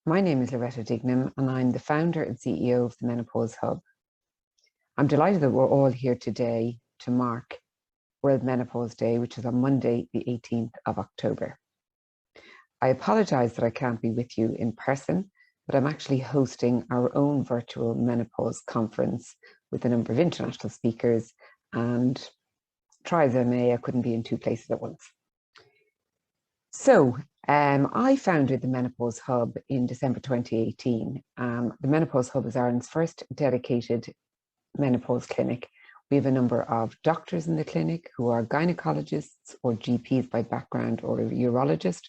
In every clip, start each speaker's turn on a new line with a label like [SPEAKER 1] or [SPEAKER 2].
[SPEAKER 1] My name is Loretta Duignam, and I'm the founder and CEO of the Menopause Hub. I'm delighted that we're all here today to mark World Menopause Day, which is on Monday, the 18th of October. I apologise that I can't be with you in person, but I'm actually hosting our own virtual menopause conference with a number of international speakers, and try as I may, I couldn't be in two places at once. So I founded the Menopause Hub in December 2018. The Menopause Hub is Ireland's first dedicated menopause clinic. We have a number of doctors in the clinic who are gynecologists or GPs by background or a urologist.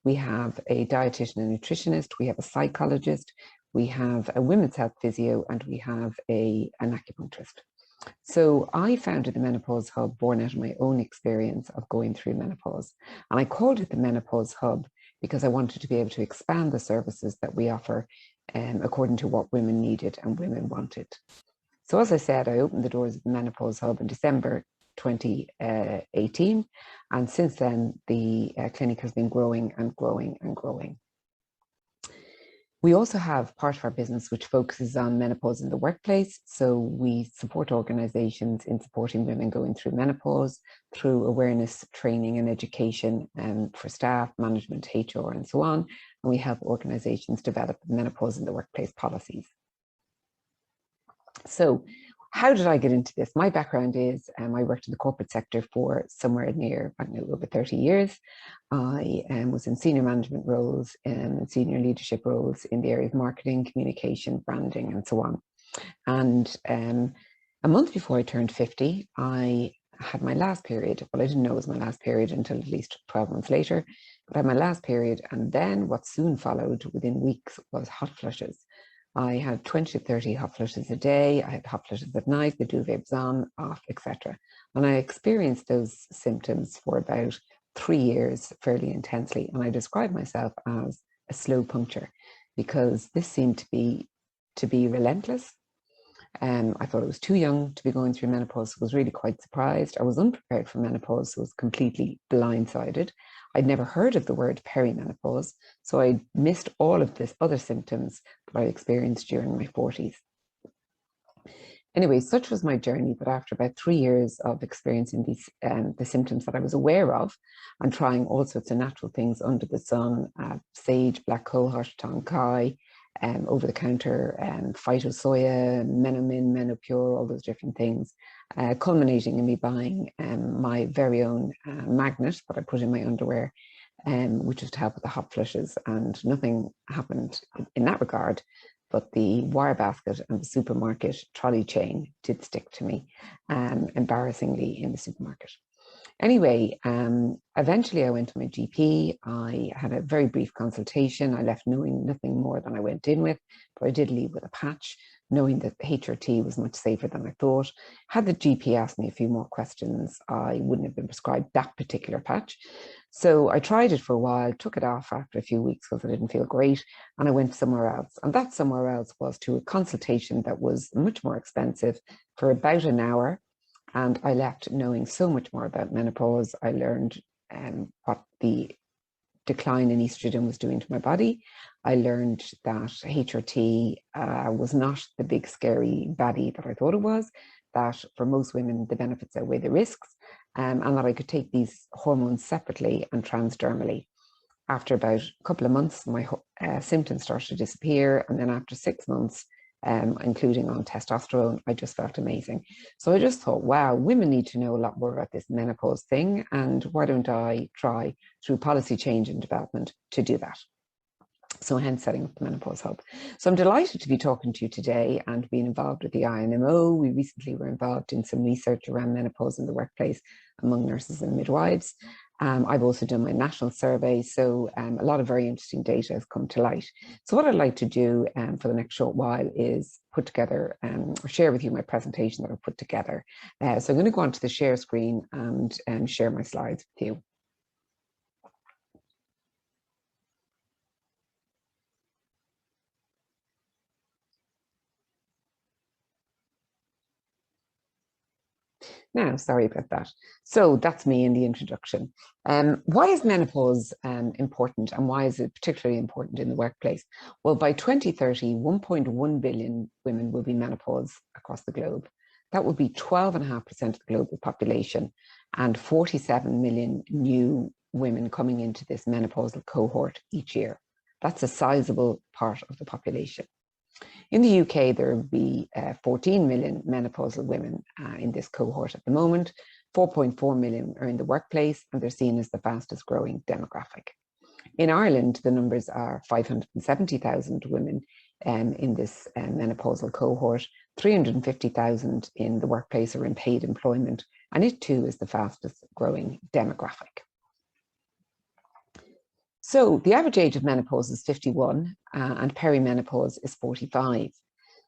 [SPEAKER 1] We have a dietitian and nutritionist. We have a psychologist. We have a women's health physio, and we have an acupuncturist. So I founded the Menopause Hub born out of my own experience of going through menopause. And I called it the Menopause Hub because I wanted to be able to expand the services that we offer according to what women needed and women wanted. So as I said, I opened the doors of the Menopause Hub in December 2018. And since then, the clinic has been growing and growing and growing. We also have part of our business which focuses on menopause in the workplace. So we support organizations in supporting women going through menopause through awareness, training and education for staff, management, HR and so on. And we help organizations develop menopause in the workplace policies. So how did I get into this? My background is I worked in the corporate sector for somewhere near, I don't know, over 30 years. I was in senior management roles and senior leadership roles in the area of marketing, communication, branding, and so on. And a month before I turned 50, I had my last period. Well, I didn't know it was my last period until at least 12 months later, but I had my last period. And then what soon followed within weeks was hot flushes. I had 20 to 30 hot flushes a day. I had hot flushes at night, the duvet was on, off, etc. And I experienced those symptoms for about 3 years fairly intensely. And I described myself as a slow puncture because this seemed to be relentless. I thought I was too young to be going through menopause. So I was really quite surprised. I was unprepared for menopause, so I was completely blindsided. I'd never heard of the word perimenopause, so I missed all of this other symptoms that I experienced during my 40s. Anyway, such was my journey that after about 3 years of experiencing these the symptoms that I was aware of and trying all sorts of natural things under the sun, sage, black cohosh, tonkai, over-the-counter phytosoya, menomin, menopure, all those different things, culminating in me buying my very own magnet that I put in my underwear, which was to help with the hot flushes, and nothing happened in that regard. But the wire basket and the supermarket trolley chain did stick to me, embarrassingly, in the supermarket. Anyway, eventually I went to my GP. I had a very brief consultation. I left knowing nothing more than I went in with, but I did leave with a patch, knowing that HRT was much safer than I thought. Had the GP asked me a few more questions, I wouldn't have been prescribed that particular patch. So I tried it for a while, took it off after a few weeks because I didn't feel great, and I went somewhere else. And that somewhere else was to a consultation that was much more expensive for about an hour. And I left knowing so much more about menopause. I learned what the decline in estrogen was doing to my body. I learned that HRT was not the big scary baddie that I thought it was, that for most women the benefits outweigh the risks, and that I could take these hormones separately and transdermally. After about a couple of months, my symptoms started to disappear, and then after 6 months, including on testosterone, I just felt amazing. So I just thought, wow, women need to know a lot more about this menopause thing, and why don't I try through policy change and development to do that? So hence setting up the Menopause Hub. So I'm delighted to be talking to you today and being involved with the INMO. We recently were involved in some research around menopause in the workplace among nurses and midwives. I've also done my national survey, so a lot of very interesting data has come to light. So what I'd like to do for the next short while is put together or share with you my presentation that I've put together. So I'm going to go onto the share screen and share my slides with you. Now, sorry about that. So that's me in the introduction. Why is menopause important, and why is it particularly important in the workplace? Well, by 2030, 1.1 billion women will be menopause across the globe. That would be 12.5% of the global population and 47 million new women coming into this menopausal cohort each year. That's a sizable part of the population. In the UK, there will be 14 million menopausal women in this cohort at the moment. 4.4 million are in the workplace, and they're seen as the fastest growing demographic. In Ireland, the numbers are 570,000 women in this menopausal cohort, 350,000 in the workplace or in paid employment, and it too is the fastest growing demographic. So the average age of menopause is 51 and perimenopause is 45.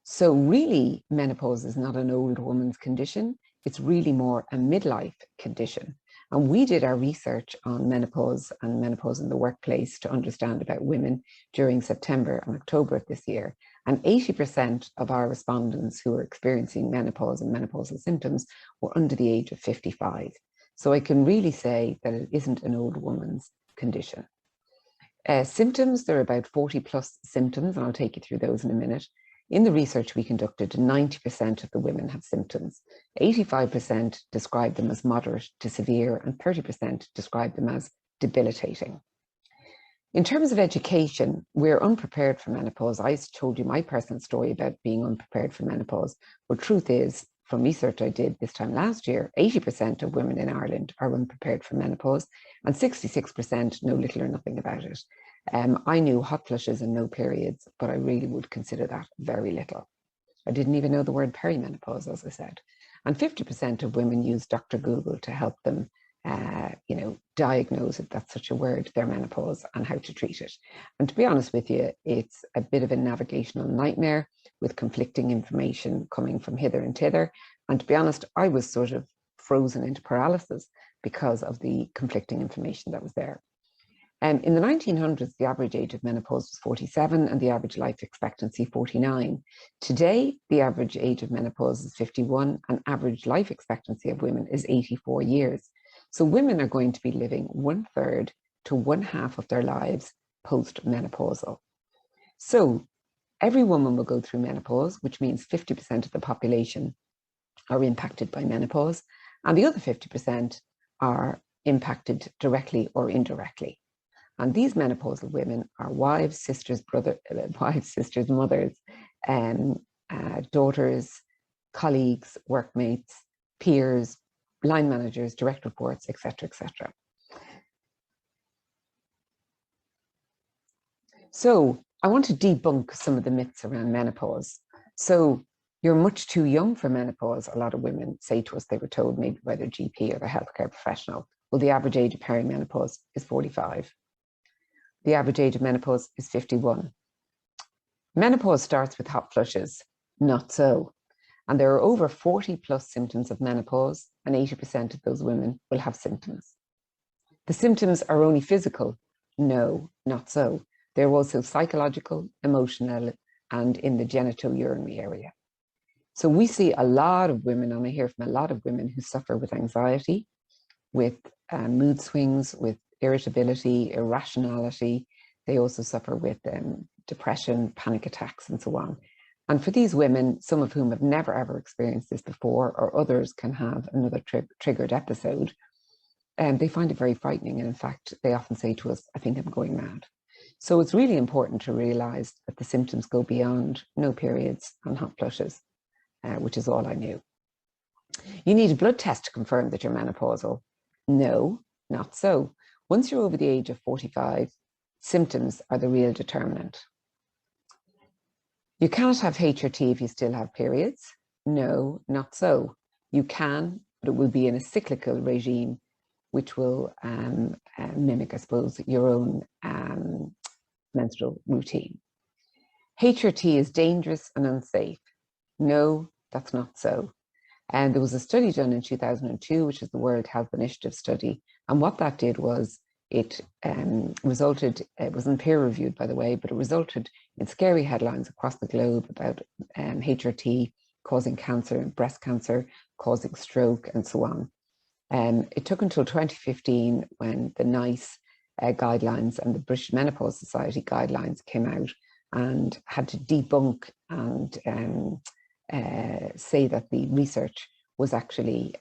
[SPEAKER 1] So really, menopause is not an old woman's condition. It's really more a midlife condition. And we did our research on menopause and menopause in the workplace to understand about women during September and October of this year. And 80% of our respondents who were experiencing menopause and menopausal symptoms were under the age of 55. So I can really say that it isn't an old woman's condition. Symptoms, there are about 40 plus symptoms, and I'll take you through those in a minute. In the research we conducted, 90% of the women have symptoms. 85% describe them as moderate to severe, and 30% describe them as debilitating. In terms of education, we're unprepared for menopause. I told you my personal story about being unprepared for menopause. But truth is, from research I did this time last year, 80% of women in Ireland are unprepared for menopause, and 66% know little or nothing about it. I knew hot flushes and no periods, but I really would consider that very little. I didn't even know the word perimenopause, as I said. And 50% of women use Dr. Google to help them diagnose, if that's such a word, their menopause and how to treat it. And to be honest with you, it's a bit of a navigational nightmare with conflicting information coming from hither and thither. And to be honest, I was sort of frozen into paralysis because of the conflicting information that was there. In the 1900s, the average age of menopause was 47 and the average life expectancy 49. Today, the average age of menopause is 51 and average life expectancy of women is 84 years. So women are going to be living 1/3 to 1/2 of their lives post-menopausal. So every woman will go through menopause, which means 50% of the population are impacted by menopause, and the other 50% are impacted directly or indirectly. And these menopausal women are wives, sisters, mothers, daughters, colleagues, workmates, peers, line managers, direct reports, etc., etc. So I want to debunk some of the myths around menopause. So you're much too young for menopause. A lot of women say to us they were told maybe by their GP or their healthcare professional. Well, the average age of perimenopause is 45. The average age of menopause is 51. Menopause starts with hot flushes. Not so. And there are over 40 plus symptoms of menopause, and 80% of those women will have symptoms. The symptoms are only physical. No, not so. They're also psychological, emotional, and in the genitourinary area. So we see a lot of women, and I hear from a lot of women who suffer with anxiety, with mood swings, with irritability, irrationality. They also suffer with depression, panic attacks, and so on. And for these women, some of whom have never ever experienced this before, or others can have another triggered episode, they find it very frightening. And in fact, they often say to us, I think I'm going mad. So it's really important to realize that the symptoms go beyond no periods and hot flushes, which is all I knew. You need a blood test to confirm that you're menopausal. No, not so. Once you're over the age of 45, symptoms are the real determinant. You cannot have HRT if you still have periods. No, not so. You can, but it will be in a cyclical regime, which will mimic, I suppose, your own menstrual routine. HRT is dangerous and unsafe. No, that's not so. And there was a study done in 2002, which is the World Health Initiative study. And what that did was it resulted, it wasn't peer reviewed, by the way, but it resulted in scary headlines across the globe about HRT causing cancer, breast cancer, causing stroke, and so on. It took until 2015 when the NICE guidelines and the British Menopause Society guidelines came out and had to debunk and say that the research was actually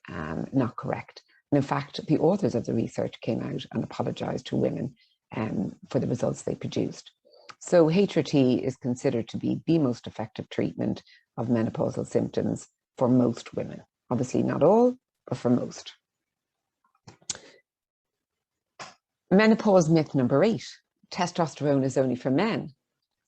[SPEAKER 1] not correct. And in fact, the authors of the research came out and apologized to women for the results they produced. So HRT is considered to be the most effective treatment of menopausal symptoms for most women. Obviously not all, but for most. Menopause myth number 8, testosterone is only for men.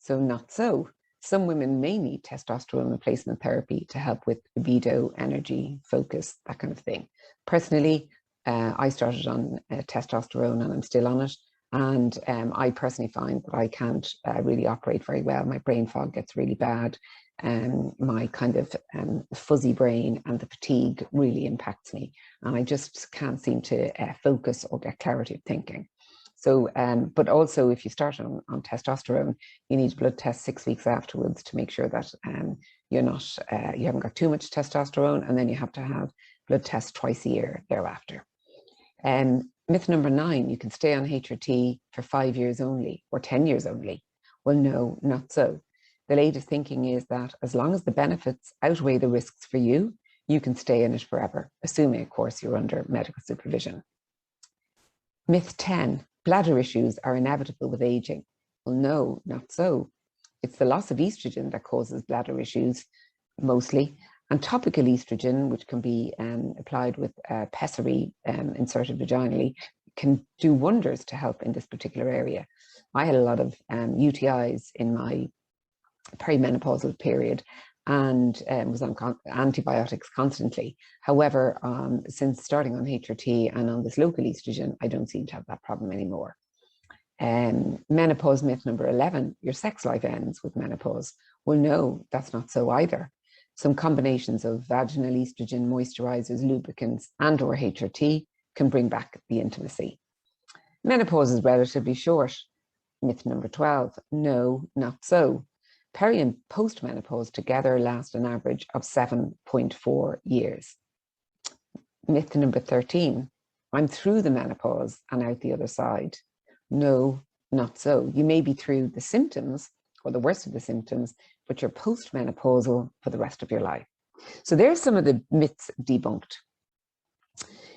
[SPEAKER 1] So not so. Some women may need testosterone replacement therapy to help with libido, energy, focus, that kind of thing. Personally, I started on testosterone and I'm still on it. And I personally find that I can't really operate very well. My brain fog gets really bad. My kind of fuzzy brain and the fatigue really impacts me. And I just can't seem to focus or get clarity of thinking. So, but also if you start on testosterone, you need blood tests 6 weeks afterwards to make sure that you haven't got too much testosterone, and then you have to have blood tests twice a year thereafter. Myth number 9, you can stay on HRT for 5 years only or 10 years only. Well, no, not so. The latest thinking is that as long as the benefits outweigh the risks for you, you can stay in it forever, assuming, of course, you're under medical supervision. Myth 10, bladder issues are inevitable with aging. Well, no, not so. It's the loss of estrogen that causes bladder issues, mostly. And topical estrogen, which can be applied with pessary inserted vaginally, can do wonders to help in this particular area. I had a lot of UTIs in my perimenopausal period and was on antibiotics constantly. However, since starting on HRT and on this local estrogen, I don't seem to have that problem anymore. Menopause myth number 11, your sex life ends with menopause. Well, no, that's not so either. Some combinations of vaginal estrogen, moisturizers, lubricants, and or HRT can bring back the intimacy. Menopause is relatively short. Myth number 12, no, not so. Peri and postmenopause together last an average of 7.4 years. Myth number 13, I'm through the menopause and out the other side. No, not so. You may be through the symptoms or the worst of the symptoms, but you're postmenopausal for the rest of your life. So there's some of the myths debunked.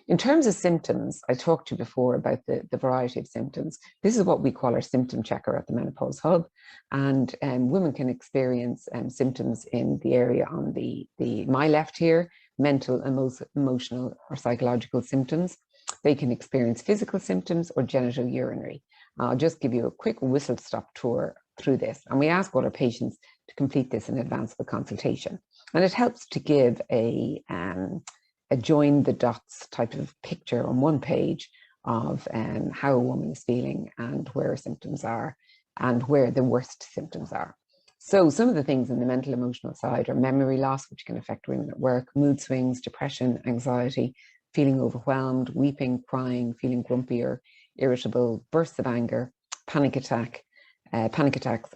[SPEAKER 1] In terms of symptoms, I talked to you before about the variety of symptoms. This is what we call our symptom checker at the Menopause Hub. And women can experience symptoms in the area on my left here, mental, emotional, or psychological symptoms. They can experience physical symptoms or genital urinary. I'll just give you a quick whistle-stop tour through this. And we ask all our patients to complete this in advance of a consultation. And it helps to give a join the dots type of picture on one page of how a woman is feeling and where her symptoms are and where the worst symptoms are. So some of the things in the mental emotional side are memory loss, which can affect women at work, mood swings, depression, anxiety, feeling overwhelmed, weeping, crying, feeling grumpy or irritable, bursts of anger, panic attacks,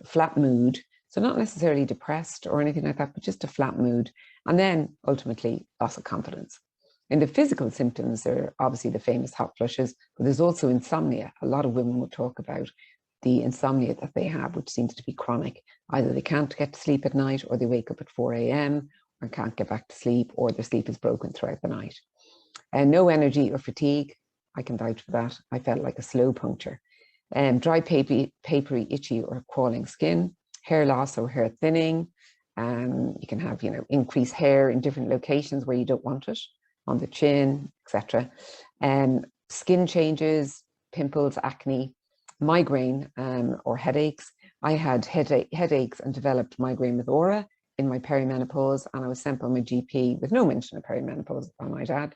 [SPEAKER 1] flat mood. So not necessarily depressed or anything like that, but just a flat mood. And then ultimately loss of confidence. In the physical symptoms, there are obviously the famous hot flushes, but there's also insomnia. A lot of women will talk about the insomnia that they have, which seems to be chronic. Either they can't get to sleep at night, or they wake up at 4 a.m. or can't get back to sleep, or their sleep is broken throughout the night. And no energy or fatigue, I can vouch for that. I felt like a slow puncture. Dry, papery, itchy or crawling skin, hair loss or hair thinning. You can have, increased hair in different locations where you don't want it, on the chin, etc. Skin changes, pimples, acne, migraine or headaches. I had headaches and developed migraine with aura in my perimenopause, and I was sent by my GP with no mention of perimenopause, I might add,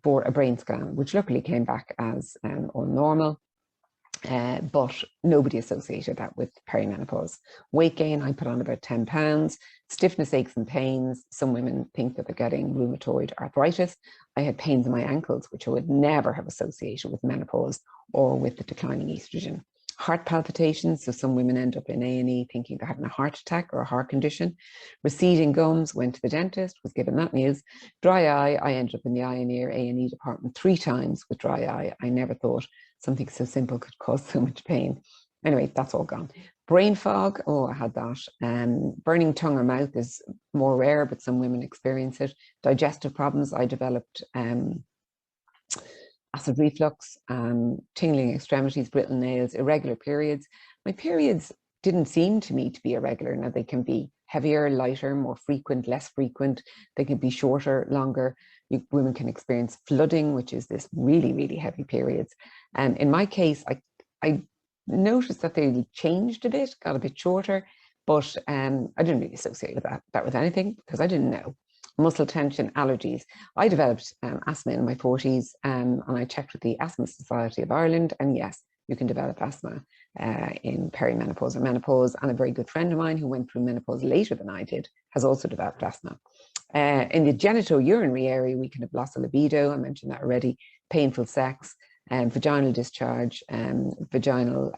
[SPEAKER 1] for a brain scan, which luckily came back as all normal. But nobody associated that with perimenopause. Weight gain, I put on about 10 pounds. Stiffness, aches and pains. Some women think that they're getting rheumatoid arthritis. I had pains in my ankles, which I would never have associated with menopause or with the declining estrogen. Heart palpitations, so some women end up in A&E thinking they're having a heart attack or a heart condition. Receding gums, went to the dentist, was given that news. Dry eye, I ended up in the eye and ear A&E department 3 times with dry eye. I never thought something so simple could cause so much pain. Anyway, that's all gone. Brain fog, oh, I had that. Burning tongue or mouth is more rare, but some women experience it. Digestive problems, I developed acid reflux, tingling extremities, brittle nails, irregular periods. My periods didn't seem to me to be irregular. Now, they can be heavier, lighter, more frequent, less frequent. They can be shorter, longer. Women can experience flooding, which is this really, really heavy periods. And in my case, I noticed that they changed a bit, got a bit shorter, but I didn't really associate that with anything because I didn't know. Muscle tension, allergies. I developed asthma in my 40s, and I checked with the Asthma Society of Ireland, and yes, you can develop asthma in perimenopause or menopause. And a very good friend of mine who went through menopause later than I did has also developed asthma. In the genitourinary area, we can have loss of libido, I mentioned that already, painful sex, vaginal discharge, vaginal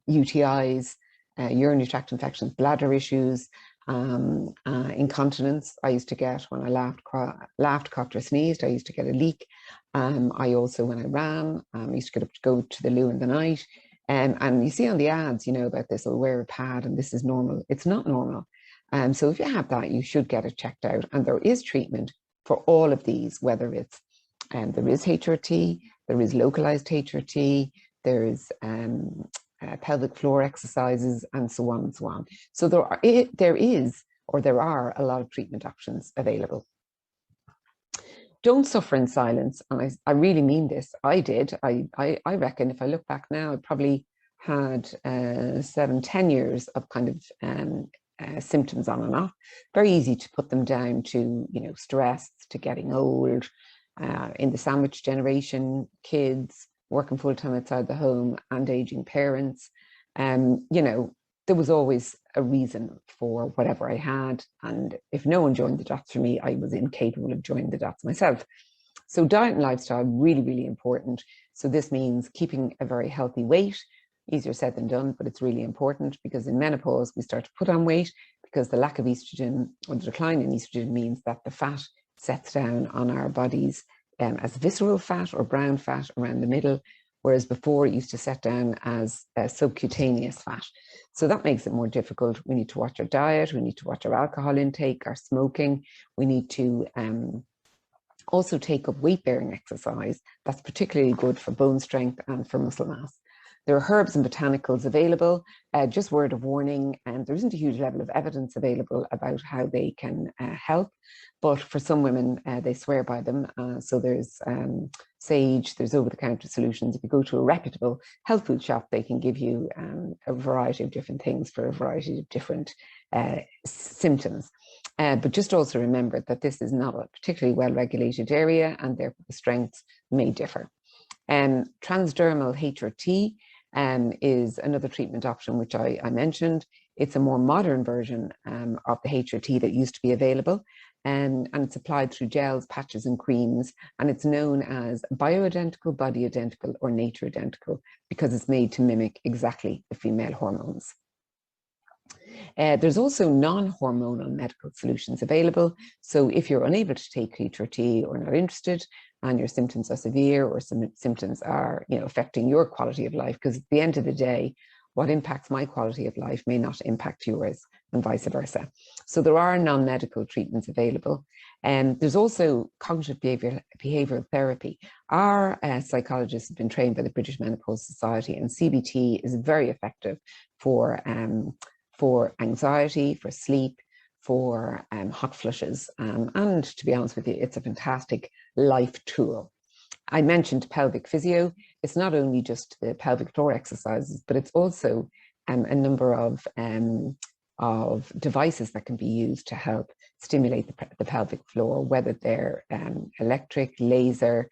[SPEAKER 1] UTIs, urinary tract infections, bladder issues, incontinence. I used to get, when I laughed, coughed or sneezed, I used to get a leak. I also, when I ran, used to get up to go to the loo in the night. And you see on the ads, you know, about this, I'll wear a pad and this is normal. It's not normal. So if you have that, you should get it checked out. And there is treatment for all of these, whether it's, there is HRT, there is localized HRT, there's pelvic floor exercises, and so on and so on. So there are a lot of treatment options available. Don't suffer in silence, and I really mean this. I did. I reckon if I look back now, I probably had 7-10 years of kind of symptoms on and off. Very easy to put them down to, you know, stress, to getting old, in the sandwich generation, kids, working full-time outside the home, and aging parents. You know, there was always a reason for whatever I had. And if no one joined the dots for me, I was incapable of joining the dots myself. So diet and lifestyle, really, really important. So this means keeping a very healthy weight. Easier said than done, but it's really important because in menopause, we start to put on weight because the lack of estrogen, or the decline in estrogen, means that the fat sets down on our bodies as visceral fat or brown fat around the middle, whereas before it used to set down as subcutaneous fat. So that makes it more difficult. We need to watch our diet, we need to watch our alcohol intake, our smoking. We need to also take up weight-bearing exercise. That's particularly good for bone strength and for muscle mass. There are herbs and botanicals available. Just word of warning, there isn't a huge level of evidence available about how they can help, but for some women, they swear by them. So there's sage, there's over-the-counter solutions. If you go to a reputable health food shop, they can give you a variety of different things for a variety of different symptoms. But just also remember that this is not a particularly well-regulated area, and therefore the strengths may differ. Transdermal HRT is another treatment option, which I mentioned. It's a more modern version of the HRT that used to be available, and it's applied through gels, patches, and creams, and it's known as bioidentical, body identical, or nature identical because it's made to mimic exactly the female hormones. There's also non-hormonal medical solutions available. So if you're unable to take HRT or not interested, and your symptoms are severe, or some symptoms are, you know, affecting your quality of life, because at the end of the day, what impacts my quality of life may not impact yours, and vice versa. So there are non-medical treatments available. And there's also cognitive behavioral therapy. Our psychologists have been trained by the British Menopause Society, and CBT is very effective for anxiety, for sleep, for hot flushes. And to be honest with you, it's a fantastic life tool. I mentioned pelvic physio. It's not only just the pelvic floor exercises, but it's also a number of devices that can be used to help stimulate the pelvic floor, whether they're electric, laser,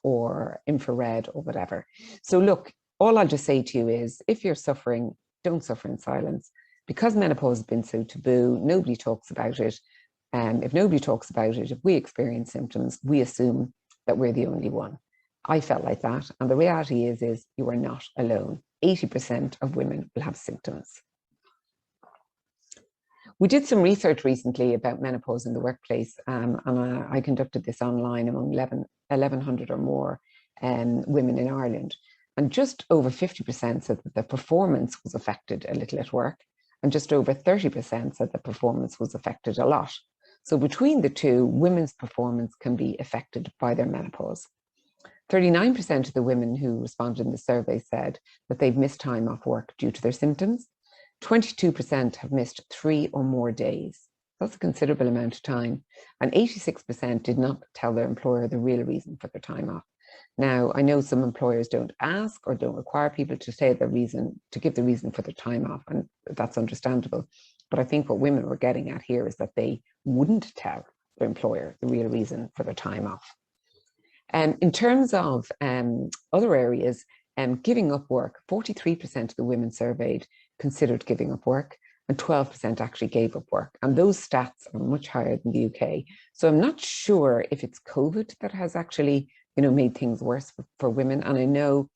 [SPEAKER 1] or infrared, or whatever. So look, all I'll just say to you is, if you're suffering, don't suffer in silence. Because menopause has been so taboo, nobody talks about it. If nobody talks about it, if we experience symptoms, we assume that we're the only one. I felt like that. And the reality is you are not alone. 80% of women will have symptoms. We did some research recently about menopause in the workplace, and I conducted this online among 1,100 or more women in Ireland. And just over 50% said that the performance was affected a little at work, and just over 30% said the performance was affected a lot. So between the two, women's performance can be affected by their menopause. 39% of the women who responded in the survey said that they've missed time off work due to their symptoms. 22% have missed 3 or more days. That's a considerable amount of time. And 86% did not tell their employer the real reason for their time off. Now, I know some employers don't ask or don't require people to say the reason, to give the reason for their time off, and that's understandable. But I think what women were getting at here is that they wouldn't tell their employer the real reason for their time off. In terms of other areas, giving up work, 43% of the women surveyed considered giving up work, and 12% actually gave up work. And those stats are much higher than the UK. So I'm not sure if it's COVID that has actually, made things worse for women. And I know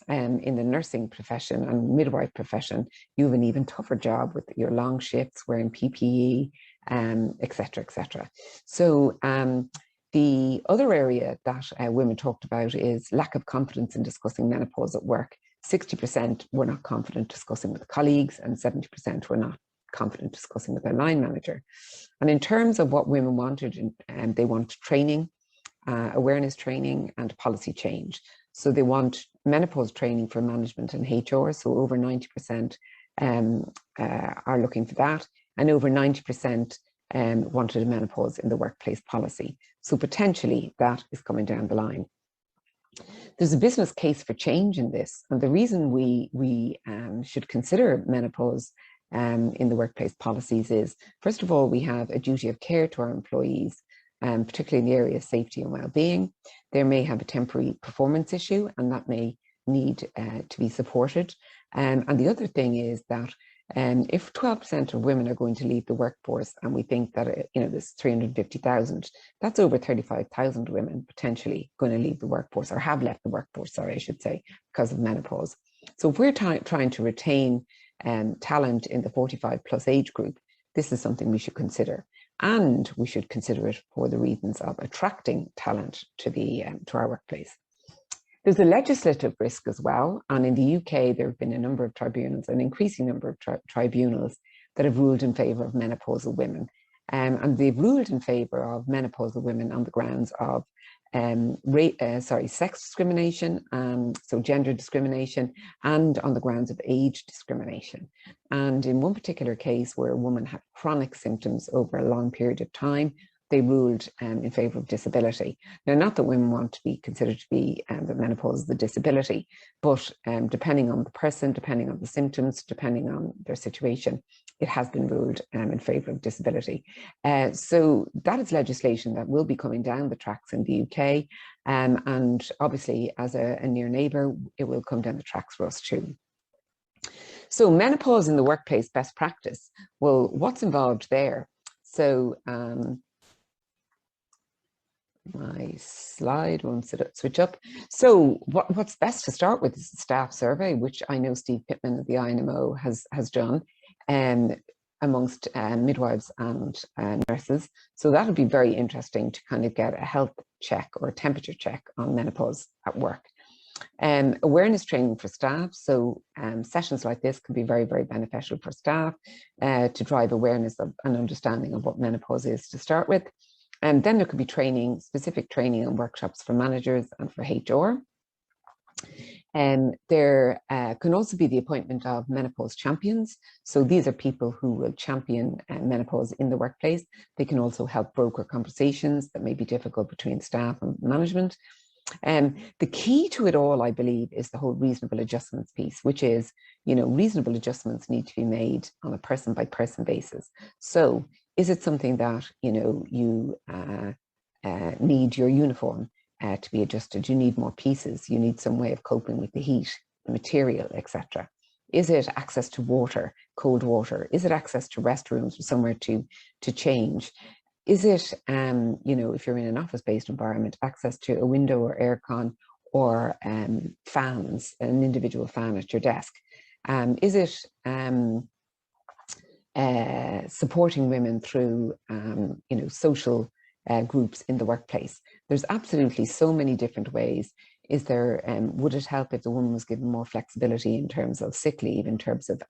[SPEAKER 1] in the nursing profession and midwife profession, you have an even tougher job with your long shifts, wearing PPE, et cetera, et cetera. So the other area that women talked about is lack of confidence in discussing menopause at work. 60% were not confident discussing with colleagues, and 70% were not confident discussing with their line manager. And in terms of what women wanted, they want training, awareness training, and policy change. So they want menopause training for management and HR. So over 90% are looking for that, and over 90% wanted a menopause in the workplace policy. So potentially that is coming down the line. There's a business case for change in this, and the reason we should consider menopause in the workplace policies is, first of all, we have a duty of care to our employees, particularly in the area of safety and well-being. They may have a temporary performance issue, and that may need to be supported. And the other thing is that if 12% of women are going to leave the workforce, and we think that there's 350,000, that's over 35,000 women potentially going to leave the workforce, or have left the workforce, sorry, I should say, because of menopause. So if we're trying to retain talent in the 45 plus age group, this is something we should consider. And we should consider it for the reasons of attracting talent to our workplace. There's a legislative risk as well, and in the UK there have been a number of tribunals, an increasing number of tribunals that have ruled in favour of menopausal women, and they've ruled in favour of menopausal women on the grounds of sex discrimination, so gender discrimination, and on the grounds of age discrimination. And in one particular case where a woman had chronic symptoms over a long period of time, they ruled in favour of disability. Now, not that women want to be considered to be that menopause is a disability, but depending on the person, depending on the symptoms, depending on their situation, it has been ruled in favour of disability. So that is legislation that will be coming down the tracks in the UK, and obviously as a near neighbour, it will come down the tracks for us too. So menopause in the workplace best practice. Well, what's involved there? So my slide won't switch up. So what's best to start with is the staff survey, which I know Steve Pittman of the INMO has done amongst midwives and nurses. So that would be very interesting to kind of get a health check or a temperature check on menopause at work. Awareness training for staff. So sessions like this can be very, very beneficial for staff to drive awareness of and understanding of what menopause is to start with. And then there could be training, specific training and workshops for managers and for HR. There can also be the appointment of menopause champions. So these are people who will champion menopause in the workplace. They can also help broker conversations that may be difficult between staff and management. The key to it all, I believe, is the whole reasonable adjustments piece, which is, reasonable adjustments need to be made on a person by person basis. So is it something that, you need your uniform to be adjusted? You need more pieces. You need some way of coping with the heat, the material, etc. Is it access to water, cold water? Is it access to restrooms or somewhere to change? Is it, if you're in an office-based environment, access to a window or aircon, or fans, an individual fan at your desk? Is it supporting women through, social groups in the workplace? There's absolutely so many different ways. Is there, would it help if the woman was given more flexibility in terms of sick leave, in terms of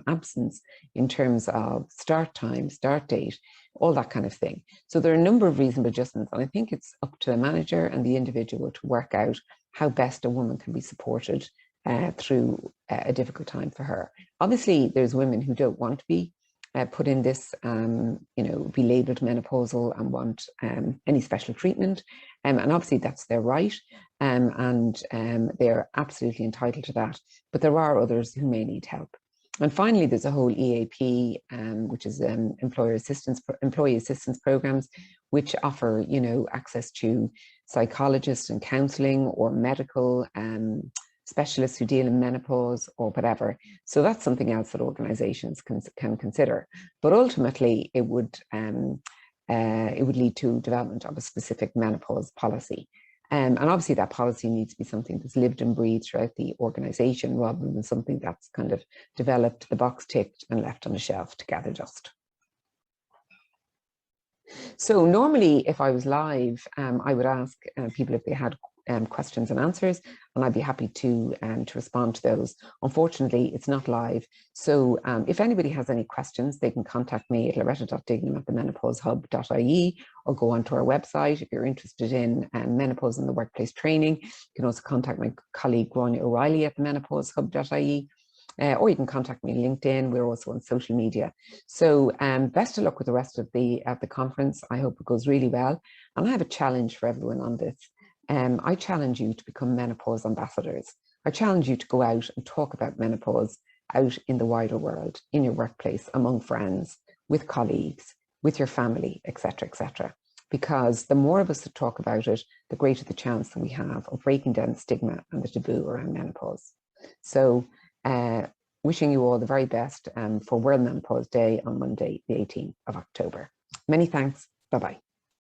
[SPEAKER 1] absence, in terms of start time, start date, all that kind of thing? So there are a number of reasonable adjustments, and I think it's up to the manager and the individual to work out how best a woman can be supported through a difficult time for her. Obviously, there's women who don't want to be put in this, be labelled menopausal and want any special treatment. And obviously that's their right, and they're absolutely entitled to that. But there are others who may need help. And finally, there's a whole EAP, which is employee assistance programs, which offer, access to psychologists and counselling or medical specialists who deal in menopause or whatever. So that's something else that organisations can consider. But ultimately, it would lead to development of a specific menopause policy. And obviously that policy needs to be something that's lived and breathed throughout the organisation, rather than something that's kind of developed, the box ticked and left on the shelf to gather dust. So normally, if I was live, I would ask people if they had questions and answers, and I'd be happy to respond to those. Unfortunately, it's not live. So if anybody has any questions, they can contact me at loretta.duignam@menopausehub.ie, or go onto our website. If you're interested in menopause in the workplace training, you can also contact my colleague Gráinne O'Reilly at menopausehub.ie. Or you can contact me on LinkedIn. We're also on social media. So best of luck with the rest of the conference. I hope it goes really well. And I have a challenge for everyone on this. I challenge you to become menopause ambassadors. I challenge you to go out and talk about menopause out in the wider world, in your workplace, among friends, with colleagues, with your family, etc., etc. Because the more of us that talk about it, the greater the chance that we have of breaking down the stigma and the taboo around menopause. So wishing you all the very best for World Menopause Day on Monday, the 18th of October. Many thanks. Bye-bye.